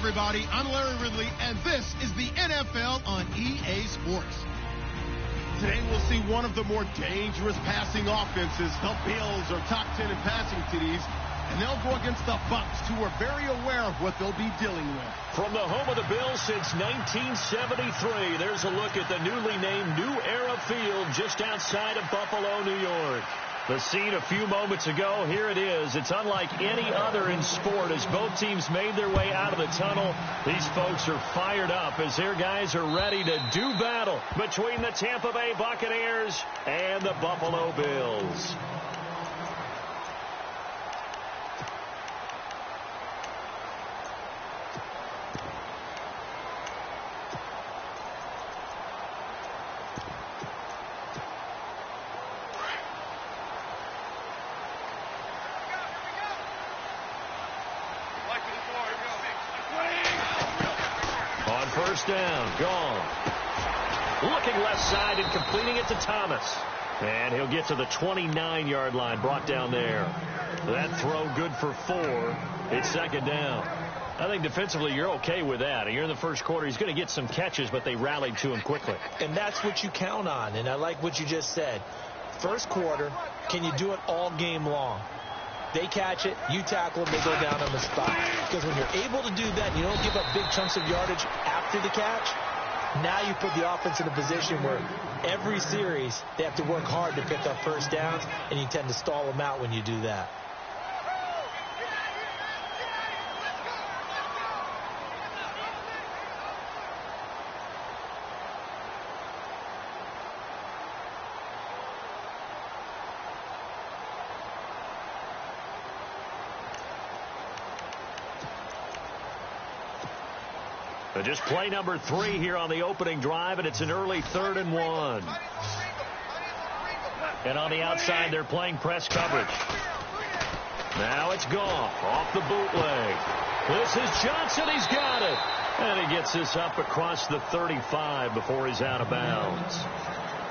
everybody. I'm Larry Ridley, and this is the NFL on EA Sports. Today we'll see one of the more dangerous passing offenses. The Bills are top 10 in passing TDs, and they'll go against the Bucs, who are very aware of what they'll be dealing with. From the home of the Bills since 1973, there's a look at the newly named New Era Field just outside of Buffalo, New York. The scene a few moments ago, here it is. It's unlike any other in sport as both teams made their way out of the tunnel. These folks are fired up as their guys are ready to do battle between the Tampa Bay Buccaneers and the Buffalo Bills. First down, gone. Looking left side and completing it to Thomas. And he'll get to the 29-yard line, brought down there. That throw good for 4. It's second down. I think defensively you're okay with that. You're in the first quarter. He's going to get some catches, but they rallied to him quickly. And that's what you count on, and I like what you just said. First quarter, can you do it all game long? They catch it, you tackle them, they go down on the spot. Because when you're able to do that, you don't give up big chunks of yardage after the catch. Now you put the offense in a position where every series they have to work hard to pick up first downs, and you tend to stall them out when you do that. Just play number 3 here on the opening drive, and it's an early 3rd and 1. And on the outside, they're playing press coverage. Now it's Goff off the bootleg. This is Johnson. He's got it. And he gets this up across the 35 before he's out of bounds.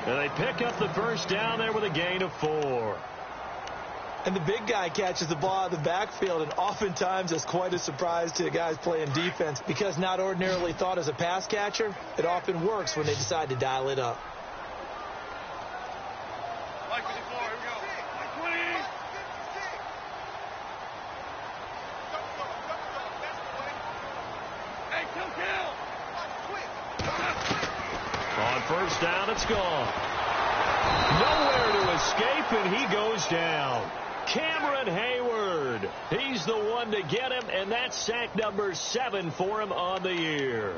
And they pick up the first down there with a gain of 4. And the big guy catches the ball out of the backfield, and oftentimes it's quite a surprise to the guys playing defense because not ordinarily thought as a pass catcher, it often works when they decide to dial it up. On first down, it's gone. Nowhere to escape, and he goes down. Cameron Hayward. He's the one to get him, and that's sack number 7 for him on the year.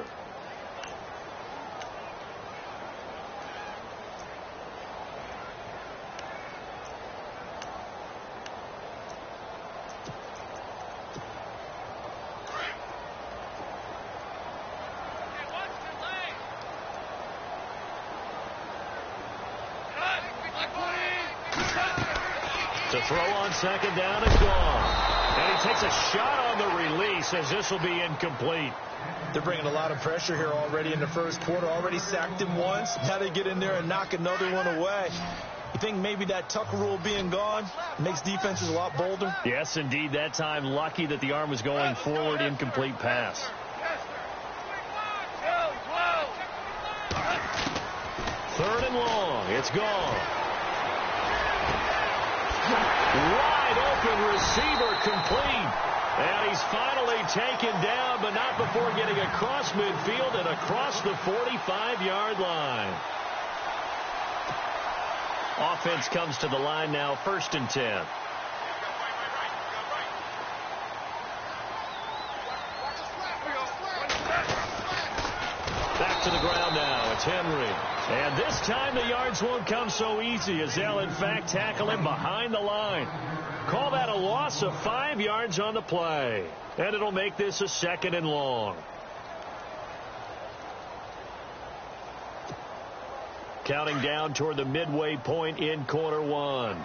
To throw on second down and gone. And he takes a shot on the release as this will be incomplete. They're bringing a lot of pressure here already in the first quarter. Already sacked him once. Now they get in there and knock another one away. You think maybe that Tucker rule being gone makes defenses a lot bolder? Yes, indeed. That time lucky that the arm was going forward. Incomplete pass. Third and long. It's gone. Wide open receiver complete. And he's finally taken down, but not before getting across midfield and across the 45-yard line. Offense comes to the line now, 1st and 10. Back to the ground now. It's Henry. And this time the yards won't come so easy as they'll, in fact, tackle him behind the line. Call that a loss of 5 yards on the play. And it'll make this a 2nd and long. Counting down toward the midway point in quarter 1.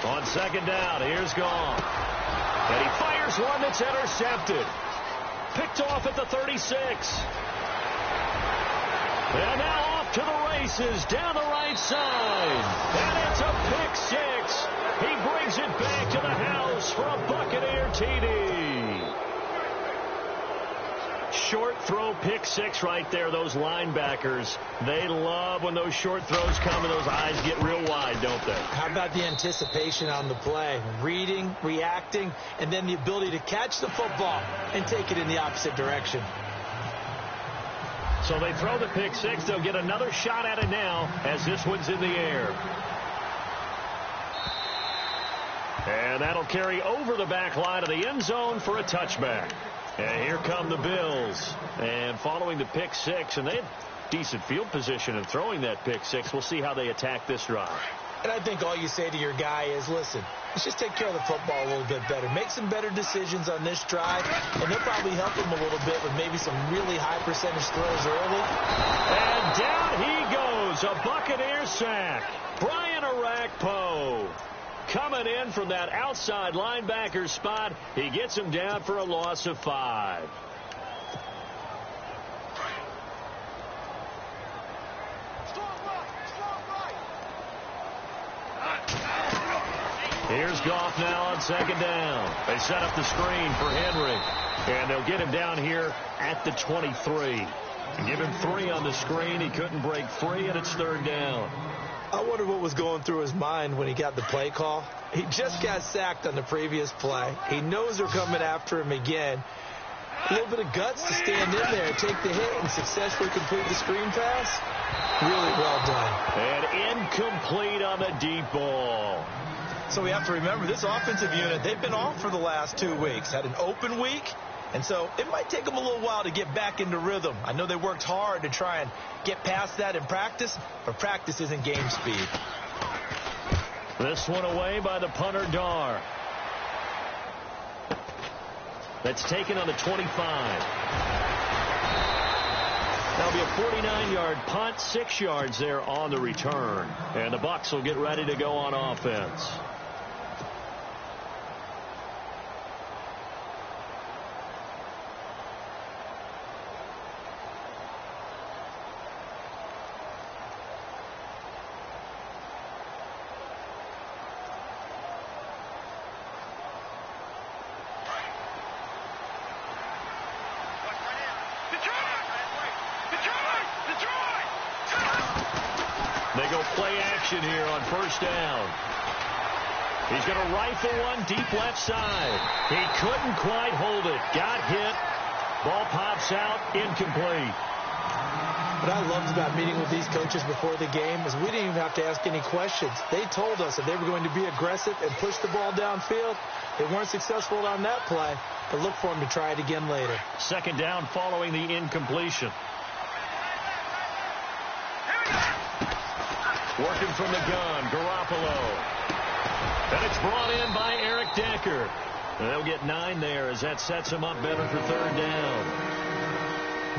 On second down, here's Goff. And he fires one that's intercepted. Picked off at the 36. And now off to the races down the right side. And it's a pick six. He brings it back to the house for a Buccaneer TD. Short throw pick six right there. Those linebackers, they love when those short throws come and those eyes get real wide, don't they? How about the anticipation on the play? Reading, reacting, and then the ability to catch the football and take it in the opposite direction. So they throw the pick six. They'll get another shot at it now as this one's in the air. And that'll carry over the back line of the end zone for a touchback. And here come the Bills. And following the pick six, and they had decent field position in throwing that pick six. We'll see how they attack this drive. And I think all you say to your guy is, listen, let's just take care of the football a little bit better. Make some better decisions on this drive, and they'll probably help him a little bit with maybe some really high percentage throws early. And down he goes, a Buccaneer sack. Brian Orakpo coming in from that outside linebacker spot. He gets him down for a loss of 5. Here's Goff now on second down. They set up the screen for Henry. And they'll get him down here at the 23. And give him 3 on the screen. He couldn't break free, and it's third down. I wonder what was going through his mind when he got the play call. He just got sacked on the previous play. He knows they're coming after him again. A little bit of guts to stand in there, take the hit, and successfully complete the screen pass. Really well done. And incomplete on the deep ball. So we have to remember this offensive unit, they've been off for the last 2 weeks. Had an open week, and so it might take them a little while to get back into rhythm. I know they worked hard to try and get past that in practice, but practice isn't game speed. This one away by the punter, Dar. That's taken on the 25. That'll be a 49-yard punt, 6 yards there on the return. And the Bucs will get ready to go on offense. They go play action here on first down. He's going to rifle one deep left side. He couldn't quite hold it. Got hit. Ball pops out. Incomplete. What I loved about meeting with these coaches before the game is we didn't even have to ask any questions. They told us if they were going to be aggressive and push the ball downfield. They weren't successful on that play, but look for them to try it again later. Second down following the incompletion. Working from the gun, Garoppolo. And it's brought in by Eric Decker. And they'll get 9 there as that sets him up better for third down.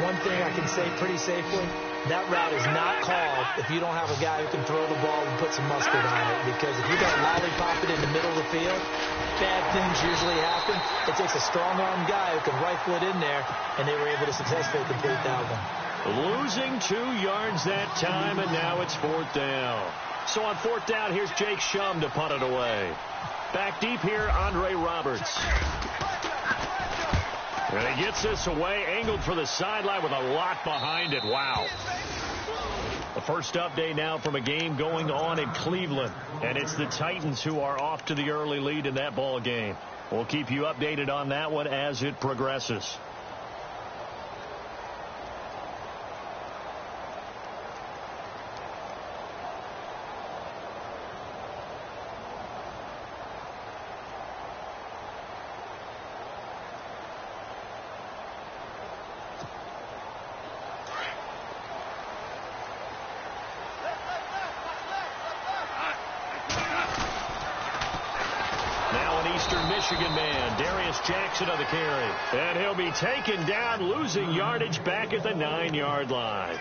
One thing I can say pretty safely, that route is not called if you don't have a guy who can throw the ball and put some mustard on it. Because if you got lollipop it in the middle of the field, bad things usually happen. It takes a strong-armed guy who can rifle it in there, and they were able to successfully complete that one. Losing 2 yards that time, and now it's fourth down. So on fourth down, here's Jake Shum to punt it away. Back deep here, Andre Roberts. And he gets this away, angled for the sideline with a lot behind it. Wow. The first update now from a game going on in Cleveland. And it's the Titans who are off to the early lead in that ball game. We'll keep you updated on that one as it progresses. Michigan man, Darius Jackson on the carry. And he'll be taken down, losing yardage back at the 9-yard line.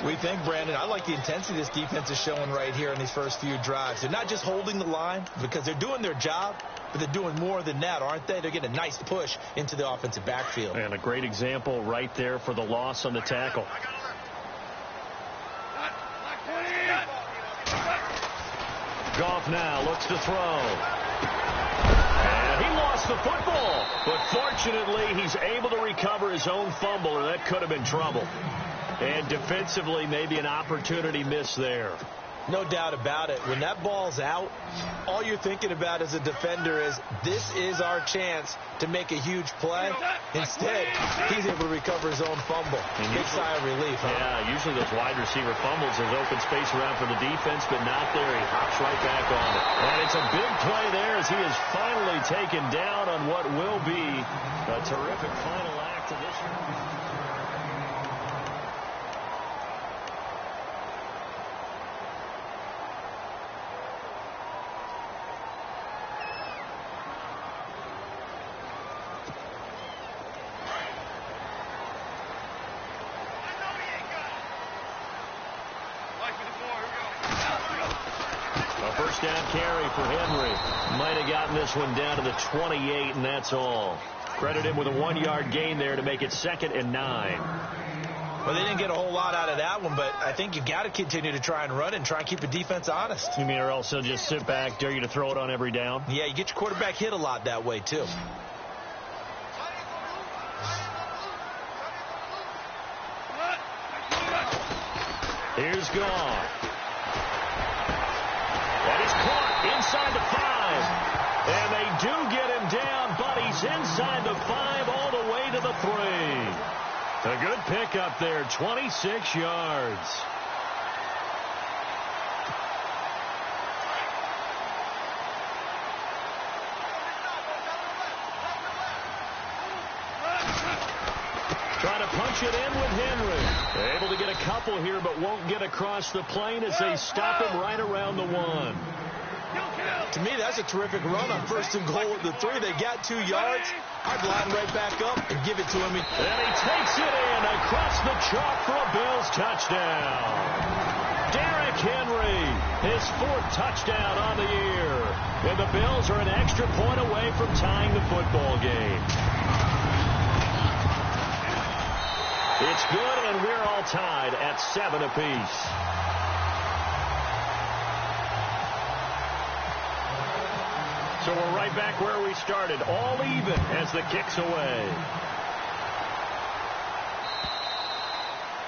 We think, Brandon, I like the intensity this defense is showing right here in these first few drives. They're not just holding the line because they're doing their job, but they're doing more than that, aren't they? They're getting a nice push into the offensive backfield. And a great example right there for the loss on the tackle. Goff now looks to throw. And he lost the football. But fortunately, he's able to recover his own fumble, or that could have been trouble. And defensively, maybe an opportunity missed there. No doubt about it. When that ball's out, all you're thinking about as a defender is, this is our chance to make a huge play. Instead, he's able to recover his own fumble. Big sigh of relief, huh? Yeah, usually those wide receiver fumbles, there's open space around for the defense, but not there. He hops right back on it. And it's a big play there as he is finally taken down on what will be a terrific final act of this year. First down carry for Henry. Might have gotten this one down to the 28, and that's all. Credit him with a 1-yard gain there to make it 2nd and 9. Well, they didn't get a whole lot out of that one, but I think you got to continue to try and run and try and keep the defense honest. You mean, or also just sit back, dare you to throw it on every down? Yeah, you get your quarterback hit a lot that way, too. Here's Goff. And he's caught inside the 5. And they do get him down, but he's inside the 5 all the way to the 3. A good pickup there, 26 yards. Trying to punch it in with Henry. Able to get a couple here, but won't get across the plane as they stop him right around the 1. To me, that's a terrific run on 1st and goal at the 3. They got 2 yards. I'd line right back up and give it to him. And he takes it in across the chalk for a Bills touchdown. Derrick Henry, his 4th touchdown on the year. And the Bills are an extra point away from tying the football game. It's good, and we're all tied at 7 apiece. So we're right back where we started, all even as the kick's away.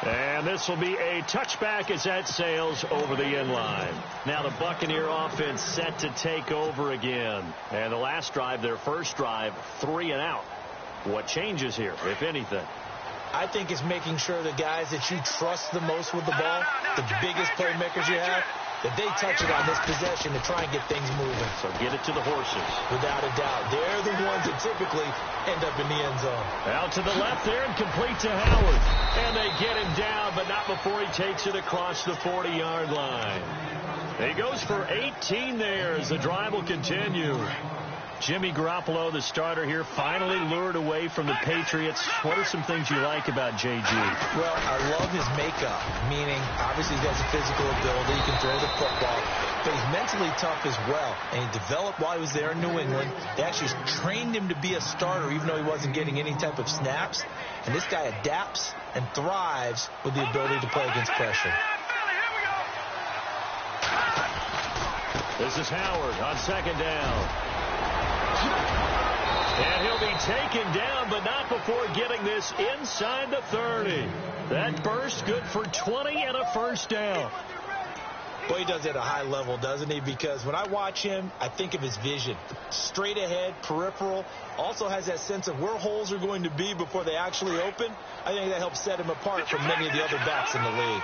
And this will be a touchback as that sails over the inline. Now the Buccaneer offense set to take over again. And the last drive, their first drive, 3 and out. What changes here, if anything? I think it's making sure the guys that you trust the most with the ball, the biggest playmakers you have, that they touch it on this possession to try and get things moving. So get it to the horses. Without a doubt. They're the ones that typically end up in the end zone. Out to the left there and complete to Howard. And they get him down, but not before he takes it across the 40-yard line. He goes for 18 there as the drive will continue. Jimmy Garoppolo, the starter here, finally lured away from the Patriots. What are some things you like about J.G.? Well, I love his makeup, meaning obviously he's got some physical ability. He can throw the football, but he's mentally tough as well. And he developed while he was there in New England. They actually trained him to be a starter, even though he wasn't getting any type of snaps. And this guy adapts and thrives with the ability to play against pressure. This is Howard on 2nd down. And he'll be taken down, but not before getting this inside the 30. That burst good for 20 and a first down. Boy, he does it at a high level, doesn't he? Because when I watch him, I think of his vision. Straight ahead, peripheral. Also has that sense of where holes are going to be before they actually open. I think that helps set him apart from many of the other backs in the league.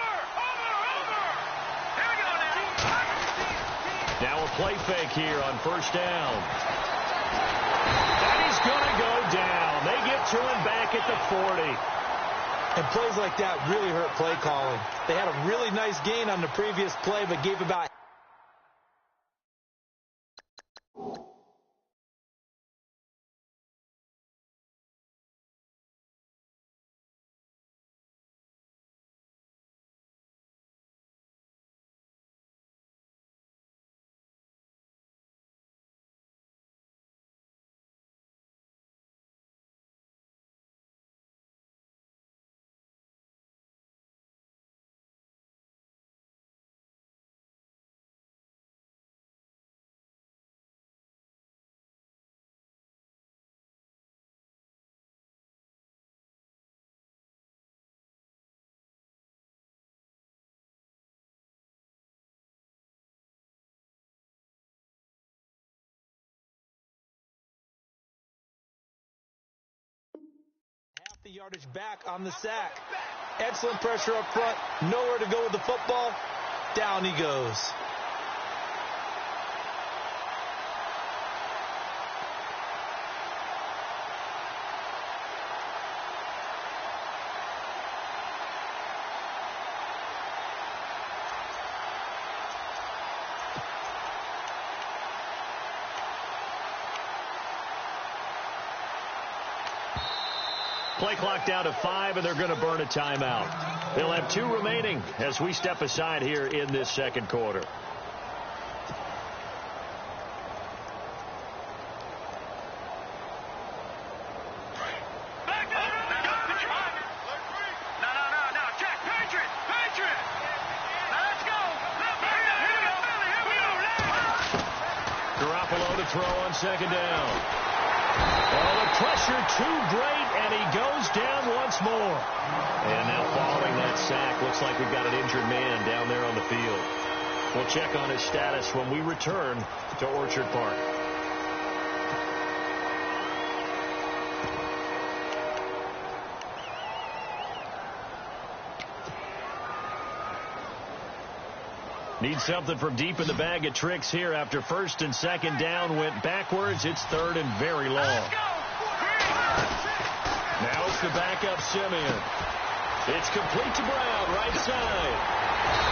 Now a play fake here on 1st down. And he's going to go down. They get to him back at the 40. And plays like that really hurt play calling. They had a really nice gain on the previous play, but gave about the yardage back on the sack. Excellent pressure up front. Nowhere to go with the football. Down he goes. Play clock down to 5, and they're going to burn a timeout. They'll have 2 remaining as we step aside here in this second quarter. Garoppolo to throw on second down. Oh, the pressure too great, and he goes down once more. And now following that sack, looks like we've got an injured man down there on the field. We'll check on his status when we return to Orchard Park. Need something from deep in the bag of tricks here after first and second down went backwards. It's third and very long. Now it's the backup Simeon. It's complete to Brown, right side.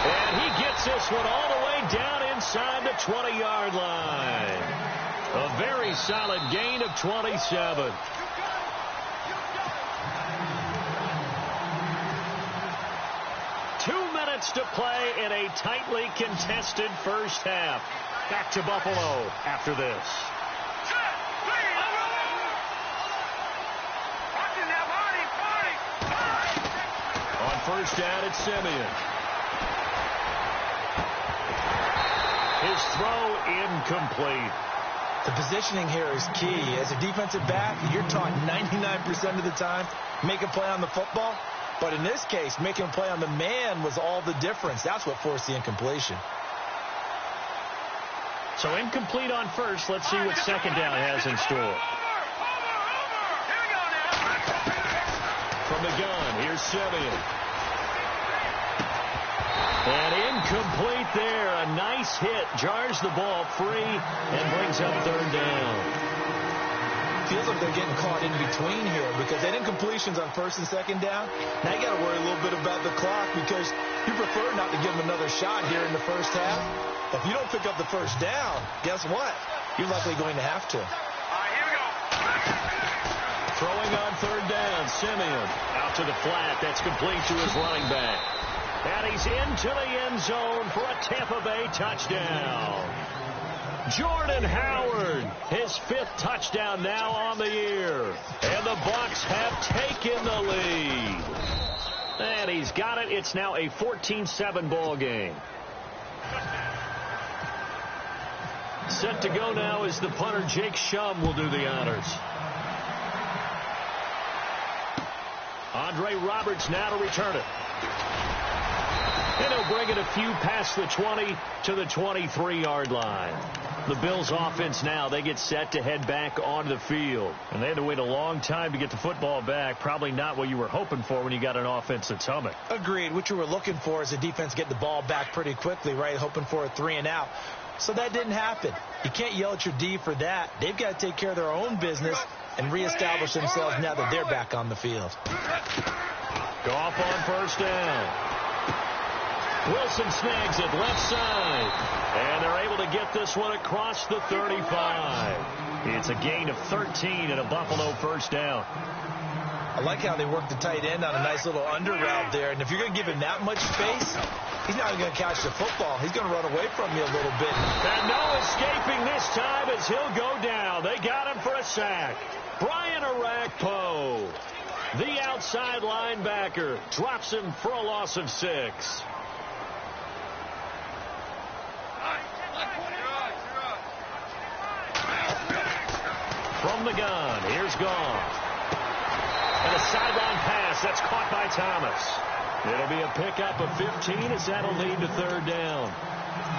And he gets this one all the way down inside the 20-yard line. A very solid gain of 27. To play in a tightly contested first half. Back to Buffalo after this. On first down, it's Simeon. His throw incomplete. The positioning here is key. As a defensive back, you're taught 99% of the time, make a play on the football. But in this case, making a play on the man was all the difference. That's what forced the incompletion. So incomplete on first. Let's see what second down has in store. From the gun, here's Simeon. And incomplete there. A nice hit. Jars the ball free and brings up third down. Feels like they're getting caught in between here because they had incompletions on first and second down. Now you got to worry a little bit about the clock because you prefer not to give them another shot here in the first half. If you don't pick up the first down, guess what? You're likely going to have to. Here we go. Throwing on third down, Simeon out to the flat. That's complete to his running back. And he's into the end zone for a Tampa Bay touchdown. Jordan Howard, his 5th touchdown now on the year. And the Bucs have taken the lead. And he's got it. It's now a 14-7 ball game. Set to go now is the punter, Jake Shum, will do the honors. Andre Roberts now to return it. And he'll bring it a few past the 20 to the 23-yard line. The Bills offense now, they get set to head back onto the field. And they had to wait a long time to get the football back. Probably not what you were hoping for when you got an offense that's humming. Agreed. What you were looking for is the defense get the ball back pretty quickly, right? Hoping for a 3-and-out. So that didn't happen. You can't yell at your D for that. They've got to take care of their own business and reestablish themselves now that they're back on the field. Goff on first down. Wilson snags it left side. And they're able to get this one across the 35. It's a gain of 13 and a Buffalo first down. I like how they work the tight end on a nice little under route there. And if you're going to give him that much space, he's not going to catch the football. He's going to run away from you a little bit. And no escaping this time as he'll go down. They got him for a sack. Brian Orakpo, the outside linebacker, drops him for a loss of 6. From the gun, here's Goff. And a sideline pass that's caught by Thomas. It'll be a pickup of 15 as that'll lead to third down.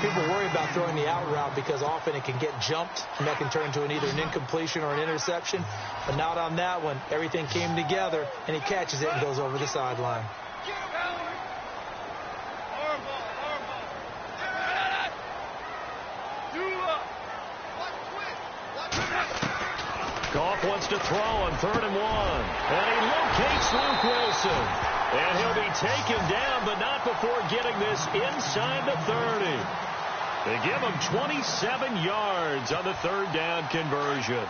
People worry about throwing the out route because often it can get jumped, and that can turn into either an incompletion or an interception. But not on that one. Everything came together, and he catches it and goes over the sideline. Goff wants to throw on 3rd and 1. And he locates Luke Wilson. And he'll be taken down, but not before getting this inside the 30. They give him 27 yards on the 3rd down conversion.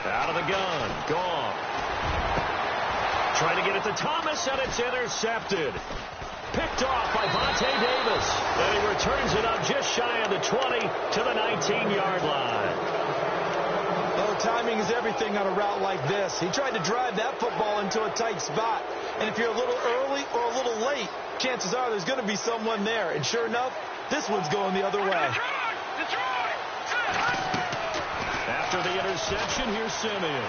Out of the gun. Goff. Trying to get it to Thomas, and it's intercepted. Picked off by Vontae Davis. And he returns it up just shy of the 20 to the 19-yard line. Oh, timing is everything on a route like this. He tried to drive that football into a tight spot. And if you're a little early or a little late, chances are there's going to be someone there. And sure enough, this one's going the other way. After the interception, here's Simeon.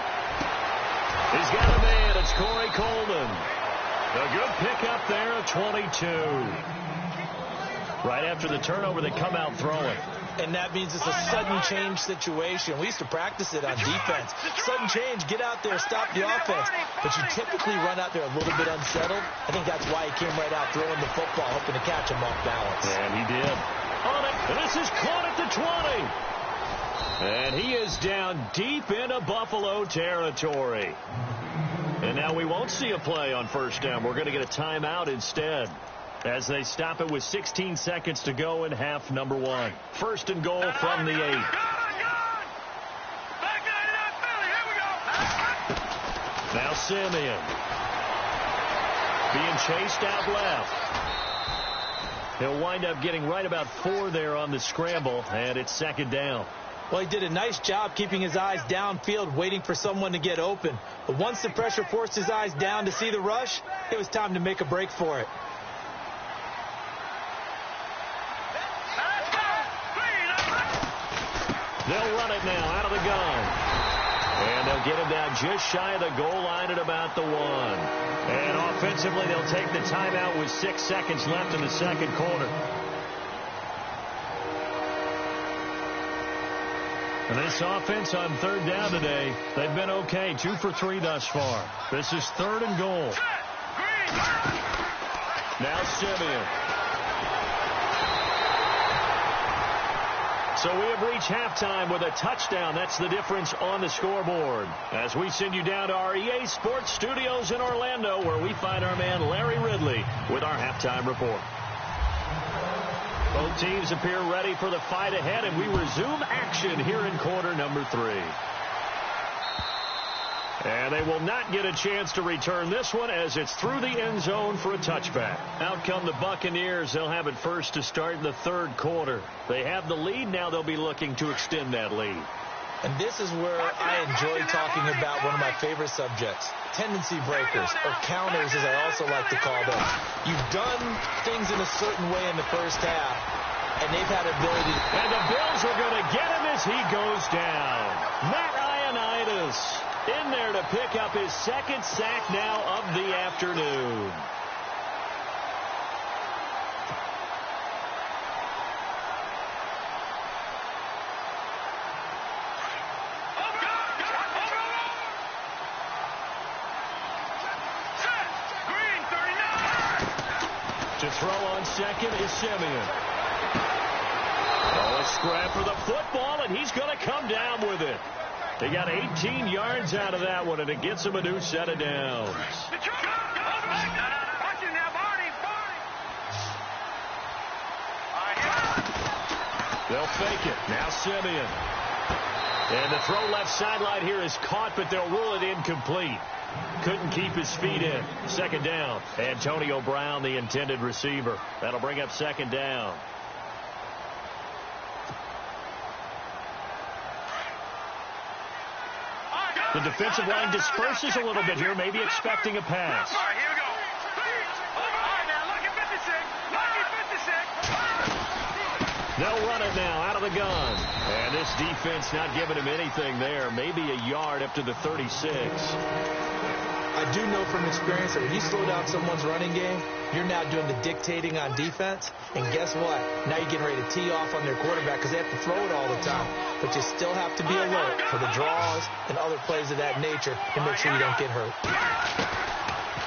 He's got a man. It's Corey Coleman. A good pickup there at 22. Right after the turnover, they come out throwing. And that means it's a sudden change situation. We used to practice it on defense. Sudden change, get out there, stop the offense. But you typically run out there a little bit unsettled. I think that's why he came right out throwing the football, hoping to catch him off balance. And he did. On it, and this is caught at the 20. And he is down deep into Buffalo territory. And now we won't see a play on 1st down. We're going to get a timeout instead as they stop it with 16 seconds to go in half number 1. 1st and goal from the 8. Now Simeon being chased out left. He'll wind up getting right about 4 there on the scramble, and it's 2nd down. Well, he did a nice job keeping his eyes downfield, waiting for someone to get open. But once the pressure forced his eyes down to see the rush, it was time to make a break for it. They'll run it now out of the gun. And they'll get him down just shy of the goal line at about the 1. And offensively, they'll take the timeout with 6 seconds left in the 2nd quarter. And this offense on 3rd down today, they've been okay. 2 for 3 thus far. This is 3rd and goal. Now Simeon. So we have reached halftime with a touchdown. That's the difference on the scoreboard. As we send you down to our EA Sports Studios in Orlando, where we find our man Larry Ridley with our halftime report. Both teams appear ready for the fight ahead, and we resume action here in quarter number 3. And they will not get a chance to return this one as it's through the end zone for a touchback. Out come the Buccaneers. They'll have it first to start the 3rd quarter. They have the lead. Now they'll be looking to extend that lead. And this is where I enjoy talking about one of my favorite subjects, tendency breakers, or counters as I also like to call them. You've done things in a certain way in the first half, and they've had ability to... And the Bills are going to get him as he goes down. Matt Ioannidis in there to pick up his 2nd sack now of the afternoon. To throw on 2nd is Simeon. Oh, a scrap for the football, and he's going to come down with it. They got 18 yards out of that one, and it gets him a new set of downs. They'll fake it. Now Simeon. And the throw left sideline here is caught, but they'll rule it incomplete. Couldn't keep his feet in. 2nd down. Antonio Brown, the intended receiver. That'll bring up 2nd down. The defensive line disperses a little bit here, maybe expecting a pass. All right, here we go. All right, now, look at 56. Look at 56. They'll run it now out of the gun. And this defense not giving him anything there. Maybe a yard up to the 36. I do know from experience that when you slow down someone's running game, you're now doing the dictating on defense. And guess what? Now you're getting ready to tee off on their quarterback because they have to throw it all the time. But you still have to be alert for the draws and other plays of that nature to make sure you don't get hurt.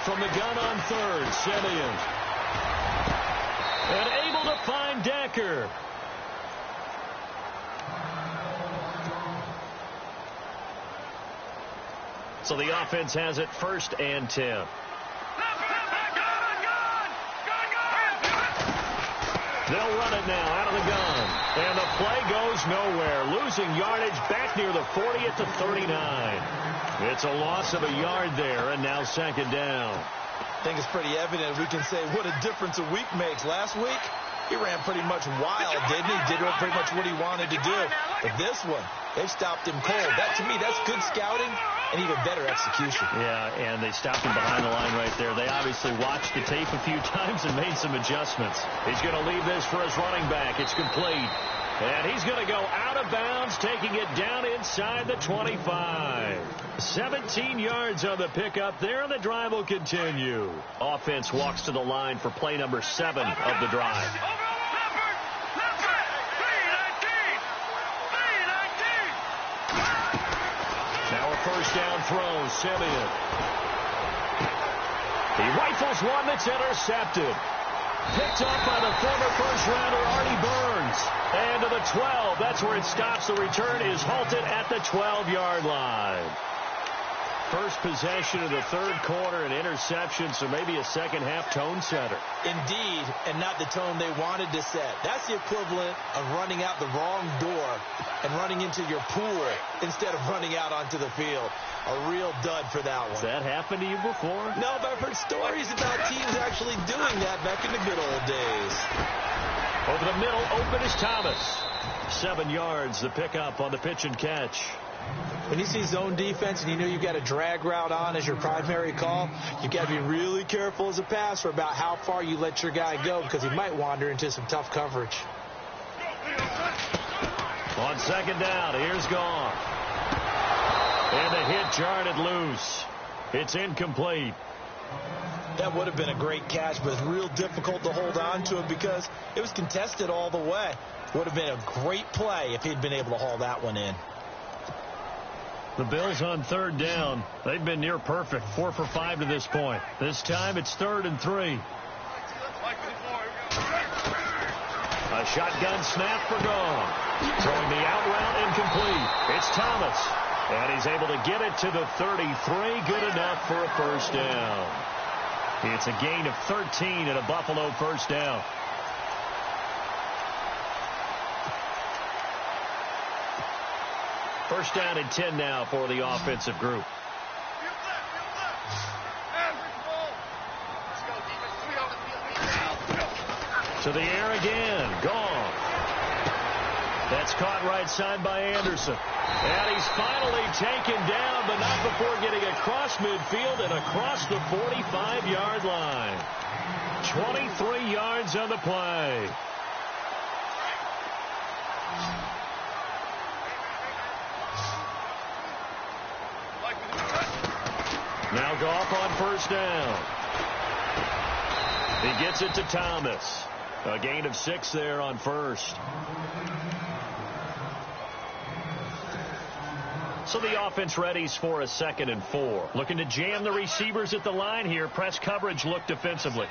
From the gun on third, Simeon. And able to find Decker. So the offense has it 1st and 10. They'll run it now out of the gun. And the play goes nowhere. Losing yardage back near the 40 at the 39. It's a loss of a yard there, and now 2nd down. I think it's pretty evident. We can say what a difference a week makes. Last week, he ran pretty much wild, didn't he? Did pretty much what he wanted to do. But this one, they stopped him cold. That, to me, that's good scouting and even better execution. Yeah, and they stopped him behind the line right there. They obviously watched the tape a few times and made some adjustments. He's going to leave this for his running back. It's complete. And he's going to go out of bounds, taking it down inside the 25. 17 yards on the pickup there, and the drive will continue. Offense walks to the line for play number 7 of the drive. Now a 1st down throw, Simeon. He rifles one that's intercepted. Picked up by the former first-rounder Artie Burns. And to the 12. That's where it stops. The return is halted at the 12-yard line. First possession of the 3rd quarter, an interception, so maybe a second-half tone setter. Indeed, and not the tone they wanted to set. That's the equivalent of running out the wrong door and running into your pool instead of running out onto the field. A real dud for that one. Has that happened to you before? No, but I've heard stories about teams actually doing that back in the good old days. Over the middle, open is Thomas. 7 yards, the pickup on the pitch and catch. When you see zone defense and you know you've got a drag route on as your primary call, you've got to be really careful as a passer about how far you let your guy go because he might wander into some tough coverage. On 2nd down, here's Goff. And the hit jarred it loose. It's incomplete. That would have been a great catch, but it's real difficult to hold on to it because it was contested all the way. Would have been a great play if he'd been able to haul that one in. The Bills on 3rd down. They've been near perfect, 4 for 5 to this point. This time it's 3rd and 3. A shotgun snap for Goff. Throwing the out route incomplete. It's Thomas. And he's able to get it to the 33. Good enough for a 1st down. It's a gain of 13 and a Buffalo 1st down. First down and 10 now for the offensive group. To the air again. Goff. That's caught right side by Anderson. And he's finally taken down, but not before getting across midfield and across the 45-yard line. 23 yards on the play. Now Goff on 1st down. He gets it to Thomas. A gain of 6 there on 1st. So the offense readies for a 2nd and 4. Looking to jam the receivers at the line here. Press coverage look defensively.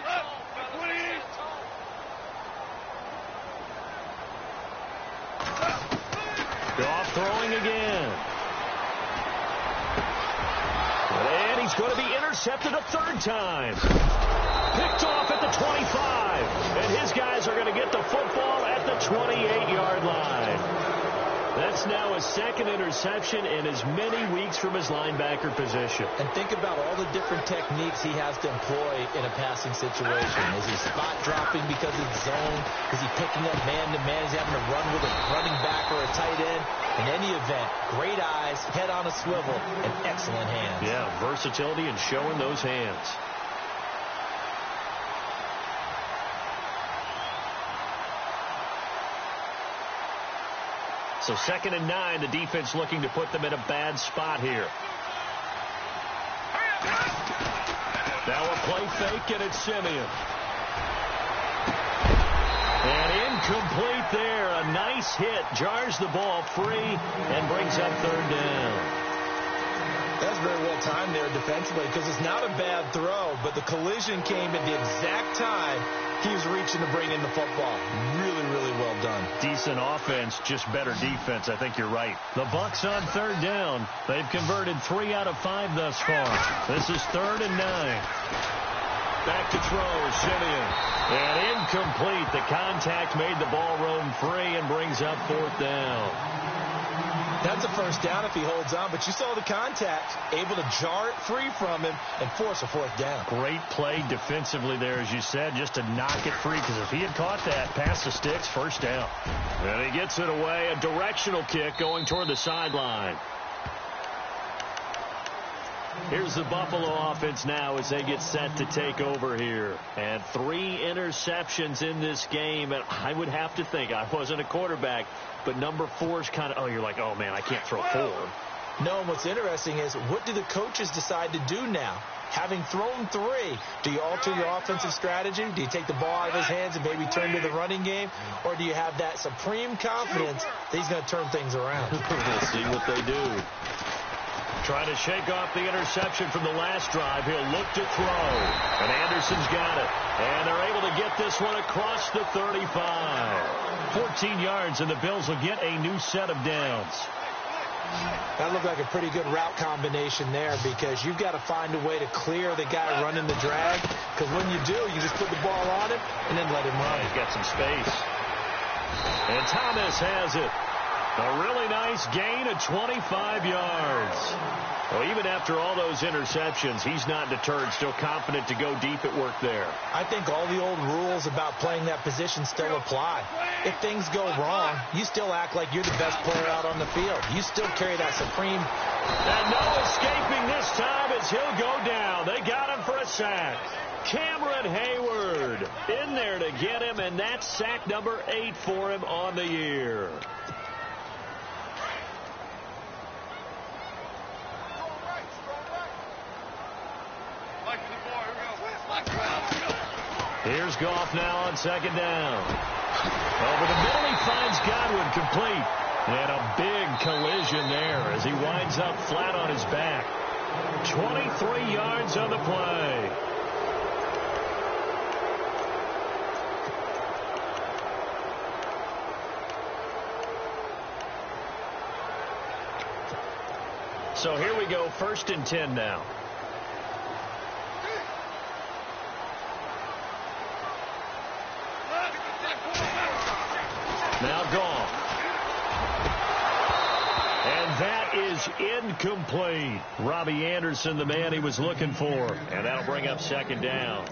Goff throwing again. And he's going to be intercepted a 3rd time. Picked off at the 25. And his guys are going to get the football at the 28-yard line. That's now a 2nd interception in as many weeks from his linebacker position. And think about all the different techniques he has to employ in a passing situation. Is he spot dropping because it's zone? Is he picking up man-to-man? Is he having to run with a running back or a tight end? In any event, great eyes, head on a swivel, and excellent hands. Yeah, versatility and showing those hands. So 2nd and 9, the defense looking to put them in a bad spot here. Now a play fake, and it's Simeon. And incomplete there. A nice hit. Jars the ball free and brings up 3rd down. That's very well timed there defensively because it's not a bad throw, but the collision came at the exact time he was reaching to bring in the football. Really, really well done. Decent offense, just better defense. I think you're right. The Bucs on 3rd down. They've converted 3 out of 5 thus far. This is 3rd and 9. Back to throw, Simeon. And incomplete. The contact made the ball roam free and brings up 4th down. That's a 1st down if he holds on, but you saw the contact, able to jar it free from him and force a 4th down. Great play defensively there, as you said, just to knock it free, because if he had caught that, past the sticks, 1st down. And he gets it away, a directional kick going toward the sideline. Here's the Buffalo offense now as they get set to take over here. And 3 interceptions in this game. And I would have to think, I wasn't a quarterback, but number 4 is kind of, you're like, oh, man, I can't throw 4. No, and what's interesting is, what do the coaches decide to do now? Having thrown 3, do you alter your offensive strategy? Do you take the ball out of his hands and maybe turn to the running game? Or do you have that supreme confidence that he's going to turn things around? We'll see what they do. Trying to shake off the interception from the last drive. He'll look to throw. And Anderson's got it. And they're able to get this one across the 35. 14 yards, and the Bills will get a new set of downs. That looked like a pretty good route combination there, because you've got to find a way to clear the guy running the drag. Because when you do, you just put the ball on him and then let him run. He's got some space. And Thomas has it. A really nice gain of 25 yards. Well, even after all those interceptions, he's not deterred, still confident to go deep at work there. I think all the old rules about playing that position still apply. If things go wrong, you still act like you're the best player out on the field. You still carry that supreme. And no escaping this time as he'll go down. They got him for a sack. Cameron Hayward in there to get him, and that's sack number 8 for him on the year. Here's Goff now on 2nd down. Over the middle, he finds Godwin complete. And a big collision there as he winds up flat on his back. 23 yards on the play. So here we go, 1st and 10 now. Now Goff. And that is incomplete. Robbie Anderson, the man he was looking for. And that'll bring up 2nd down.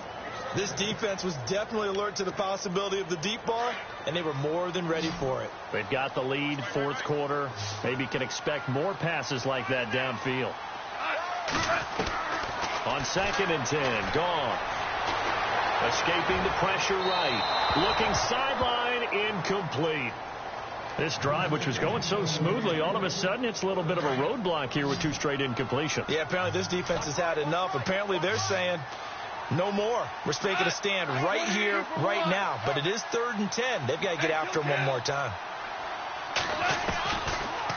This defense was definitely alert to the possibility of the deep ball, and they were more than ready for it. They've got the lead, 4th quarter. Maybe can expect more passes like that downfield. On 2nd and 10, Goff. Escaping the pressure right. Looking sideline, incomplete. This drive, which was going so smoothly, all of a sudden it's a little bit of a roadblock here with 2 straight incompletions. Yeah, apparently this defense has had enough. Apparently they're saying, no more. We're taking a stand right here, right now. But it is 3rd and 10. They've got to get after him one more time.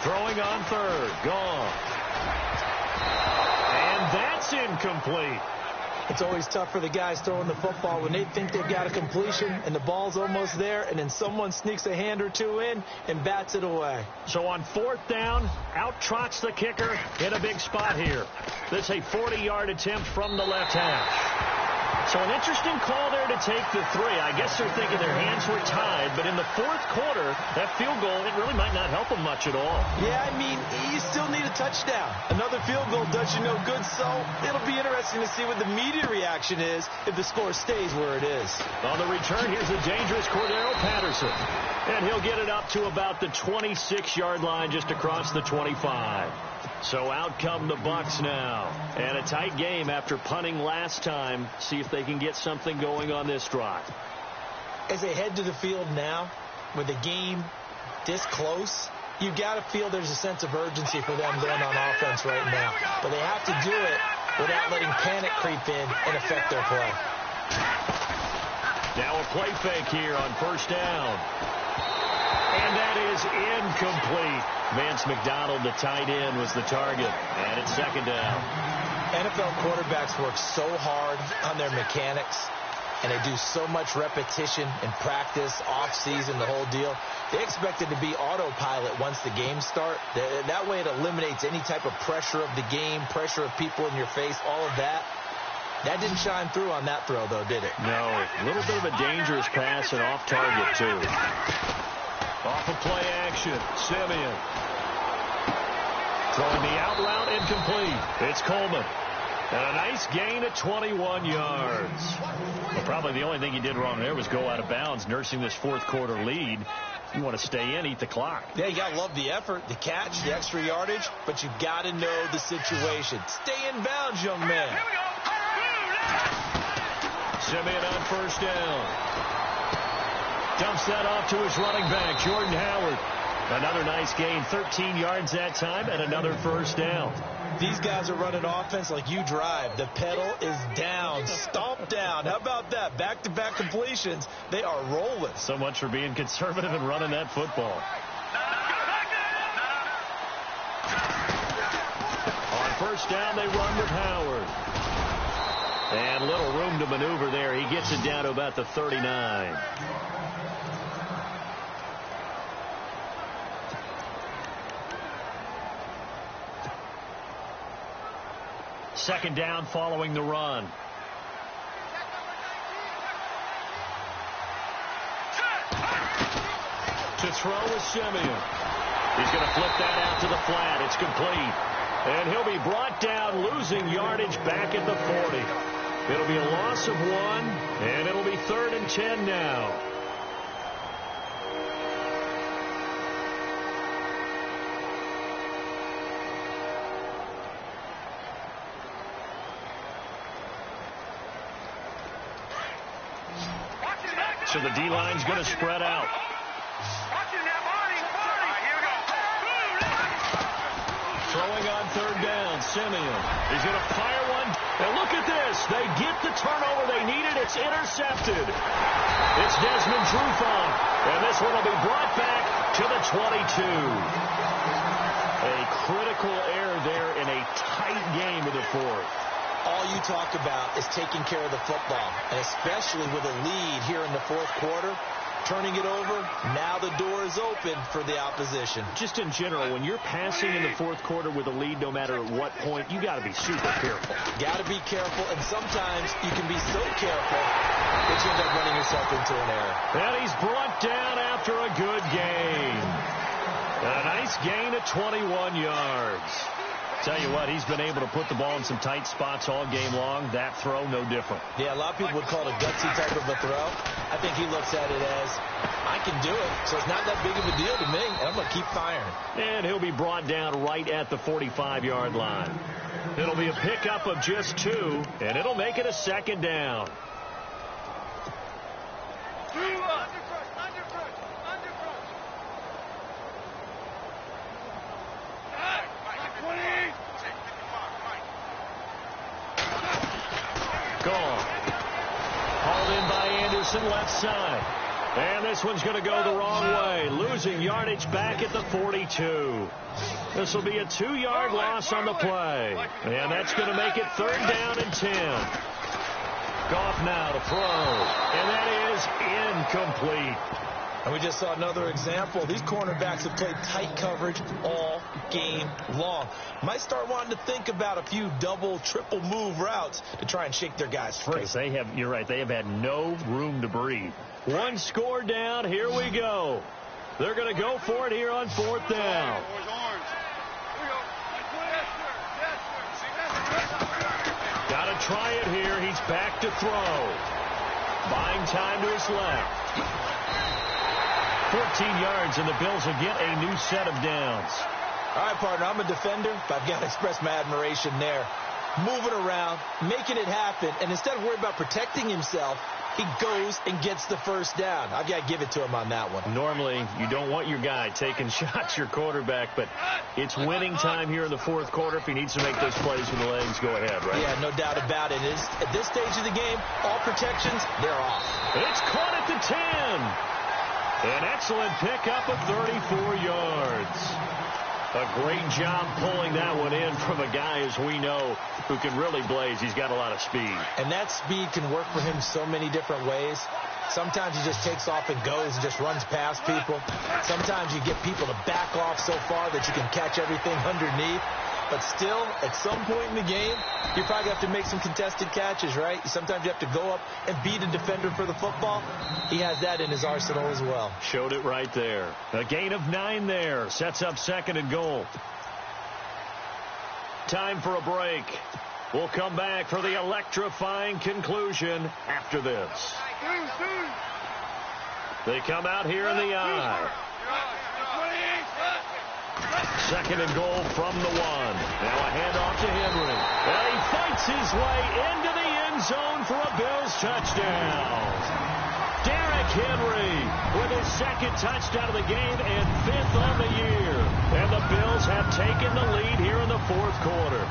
Throwing on 3rd, Goff. And that's incomplete. It's always tough for the guys throwing the football when they think they've got a completion and the ball's almost there, and then someone sneaks a hand or 2 in and bats it away. So on 4th down, out trots the kicker in a big spot here. This is a 40-yard attempt from the left hash. So an interesting call there to take the 3. I guess they're thinking their hands were tied, but in the 4th quarter, that field goal, it really might not help them much at all. Yeah, I mean, you still need a touchdown. Another field goal does you no good, so it'll be interesting to see what the media reaction is if the score stays where it is. On the return, here's the dangerous Cordero Patterson. And he'll get it up to about the 26-yard line, just across the 25. So out come the Bucs now. And a tight game after punting last time. See if they can get something going on this drive. As they head to the field now, with the game this close, you got to feel there's a sense of urgency for them going on offense right now. But they have to do it without letting panic creep in and affect their play. Now a play fake here on first down. And that is incomplete. Vance McDonald, the tight end, was the target. And it's second down. NFL quarterbacks work so hard on their mechanics, and they do so much repetition in practice, off-season, the whole deal. They expect it to be autopilot once the games start. That way it eliminates any type of pressure of the game, pressure of people in your face, all of that. That didn't shine through on that throw, though, did it? No. A little bit of a dangerous pass and off target, too. Off of play action. Simeon. Throwing the out route incomplete. It's Coleman. And a nice gain of 21 yards. Well, probably the only thing he did wrong there was go out of bounds, nursing this fourth quarter lead. You want to stay in, eat the clock. Yeah, you got to love the effort, the catch, the extra yardage, but you got to know the situation. Stay in bounds, young man. Simeon on first down. Dumps that off to his running back, Jordan Howard. Another nice gain, 13 yards that time, and another first down. These guys are running offense like you drive. The pedal is down, stomp down. How about that? Back-to-back completions. They are rolling. So much for being conservative and running that football. On first down, they run with Howard. And little room to maneuver there. He gets it down to about the 39. Second down following the run. To throw is Simeon. He's going to flip that out to the flat. It's complete. And he'll be brought down, losing yardage back at the 40. It'll be a loss of 1, and it'll be 3rd and 10 now. So the D-line's going to spread out. Throwing on third down, Simeon. He's going to fire one. And look at this. They get the turnover they needed. It's intercepted. It's Desmond Trufant. And this one will be brought back to the 22. A critical error there in a tight game of the fourth. All you talk about is taking care of the football, and especially with a lead here in the fourth quarter, turning it over, now the door is open for the opposition. Just in general, when you're passing in the fourth quarter with a lead, no matter at what point, you got to be super careful. Got to be careful, and sometimes you can be so careful that you end up running yourself into an error. And he's brought down after a good gain. A nice gain of 21 yards. Tell you what, he's been able to put the ball in some tight spots all game long. That throw, no different. Yeah, a lot of people would call it a gutsy type of a throw. I think he looks at it as, I can do it, so it's not that big of a deal to me, and I'm going to keep firing. And he'll be brought down right at the 45-yard line. It'll be a pickup of just 2, and it'll make it a second down. Gone. Hauled in by Anderson, left side. And this one's going to go the wrong way. Losing yardage back at the 42. This will be a 2-yard loss on the play. And that's going to make it 3rd down and 10. Goff now to throw. And that is incomplete. And we just saw another example. These cornerbacks have played tight coverage all game long. Might start wanting to think about a few double, triple move routes to try and shake their guys free. They have, you're right, they have had no room to breathe. 1 score down, here we go. They're going to go for it here on 4th down. Got to try it here. He's back to throw. Buying time to his left. 14 yards, and the Bills will get a new set of downs. All right, partner, I'm a defender, but I've got to express my admiration there. Moving around, making it happen, and instead of worrying about protecting himself, he goes and gets the first down. I've got to give it to him on that one. Normally, you don't want your guy taking shots, your quarterback, but it's winning time here in the fourth quarter. If he needs to make those plays with the legs, go ahead, right? Yeah, no doubt about it. At this stage of the game, all protections, they're off. It's caught at the 10. An excellent pickup of 34 yards. A great job pulling that one in from a guy, as we know, who can really blaze. He's got a lot of speed. And that speed can work for him so many different ways. Sometimes he just takes off and goes and just runs past people. Sometimes you get people to back off so far that you can catch everything underneath. But still, at some point in the game, you probably have to make some contested catches, right? Sometimes you have to go up and beat a defender for the football. He has that in his arsenal as well. Showed it right there. A gain of 9 there. Sets up 2nd and goal. Time for a break. We'll come back for the electrifying conclusion after this. They come out here in the I. 2nd and goal from the 1. Now a handoff to Henry. And he fights his way into the end zone for a Bills touchdown. Derrick Henry with his 2nd touchdown of the game and 5th on the year. And the Bills have taken the lead here in the fourth quarter.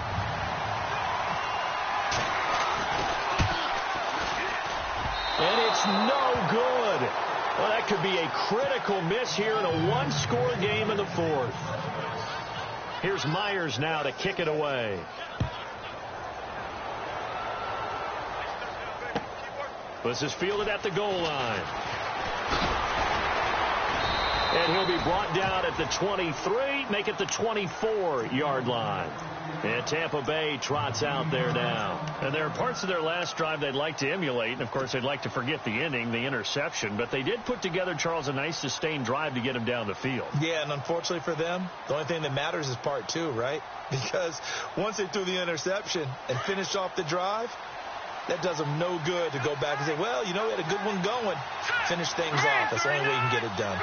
And it's no good. Well, that could be a critical miss here in a one-score game in the fourth. Here's Myers now to kick it away. This is fielded at the goal line. And he'll be brought down at the 23, make it the 24-yard line. And Tampa Bay trots out there now. And there are parts of their last drive they'd like to emulate. And, of course, they'd like to forget the inning, the interception. But they did put together, Charles, a nice sustained drive to get him down the field. Yeah, and unfortunately for them, the only thing that matters is part 2, right? Because once they threw the interception and finished off the drive, that does them no good to go back and say, well, you know, we had a good one going. Finish things off. That's the only way you can get it done.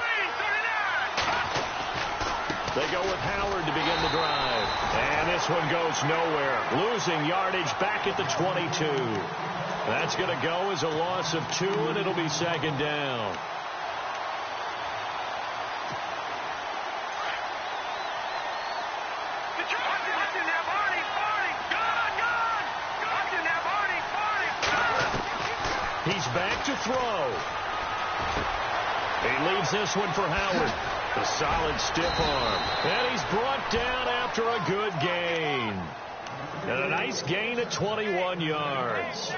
They go with Howard to begin the drive. And this one goes nowhere. Losing yardage back at the 22. That's going to go as a loss of 2, and it'll be 2nd down. He's back to throw. He leaves this one for Howard. A solid stiff arm. And he's brought down after a good gain. And a nice gain of 21 yards.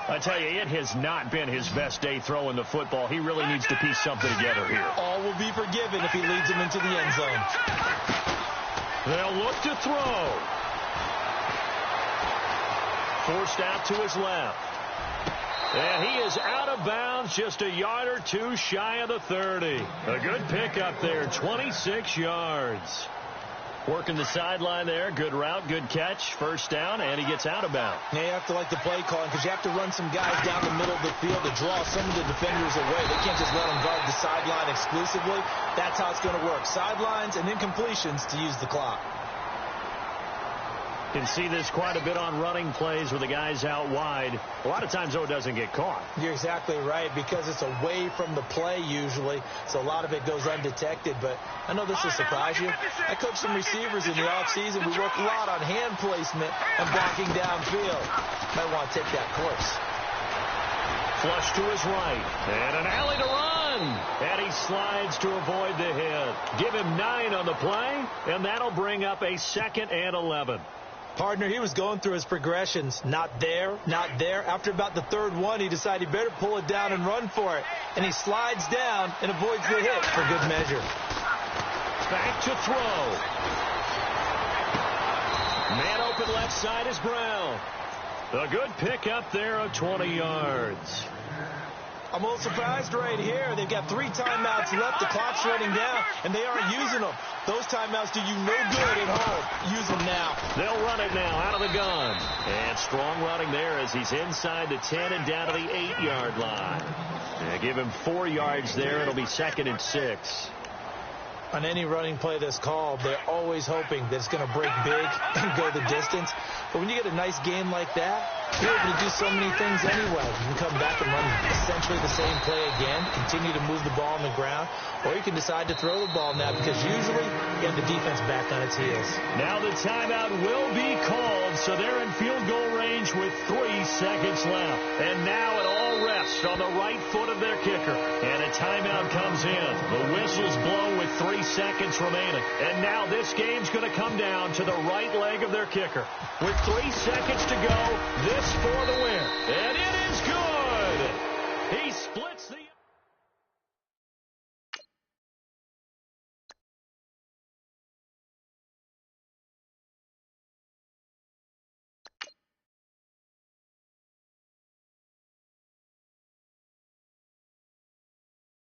I tell you, it has not been his best day throwing the football. He really needs to piece something together here. All will be forgiven if he leads him into the end zone. They'll look to throw. Forced out to his left. And he is out of bounds, just a yard or 2 shy of the 30. A good pickup there, 26 yards. Working the sideline there, good route, good catch, first down, and he gets out of bounds. Yeah, you have to like the play calling because you have to run some guys down the middle of the field to draw some of the defenders away. They can't just let them guard the sideline exclusively. That's how it's going to work. Sidelines and incompletions to use the clock. Can see this quite a bit on running plays with the guys out wide. A lot of times, though, it doesn't get caught. You're exactly right because it's away from the play usually, so a lot of it goes undetected. But I know this will surprise you. I coached some receivers in the offseason. We work a lot on hand placement and blocking downfield. Might want to take that course. Flush to his right. And an alley to run. And he slides to avoid the hit. Give him 9 on the play, and that'll bring up a 2nd and 11. Partner, he was going through his progressions. Not there, not there. After about the 3rd one, he decided he better pull it down and run for it. And he slides down and avoids the hit for good measure. Back to throw. Man open left side is Brown. A good pickup there of 20 yards. I'm a little surprised right here. They've got 3 timeouts left. The clock's running down, and they aren't using them. Those timeouts do you no good at home. Use them now. They'll run it now out of the gun. And strong running there as he's inside the 10 and down to the 8-yard line. And give him 4 yards there. It'll be 2nd and 6. on any running play that's called, they're always hoping that it's going to break big and go the distance. But when you get a nice game like that, you're able to do so many things anyway. You can come back and run essentially the same play again, continue to move the ball on the ground, or you can decide to throw the ball now because usually you have the defense back on its heels. Now the timeout will be called, so they're in field goal range with 3 seconds left. And now it all rests on the right foot of their kicker. And a timeout comes in. The whistle's blown with 3 seconds remaining. And now this game's going to come down to the right leg of their kicker. With 3 seconds to go, this for the win. And it is good. He splits the...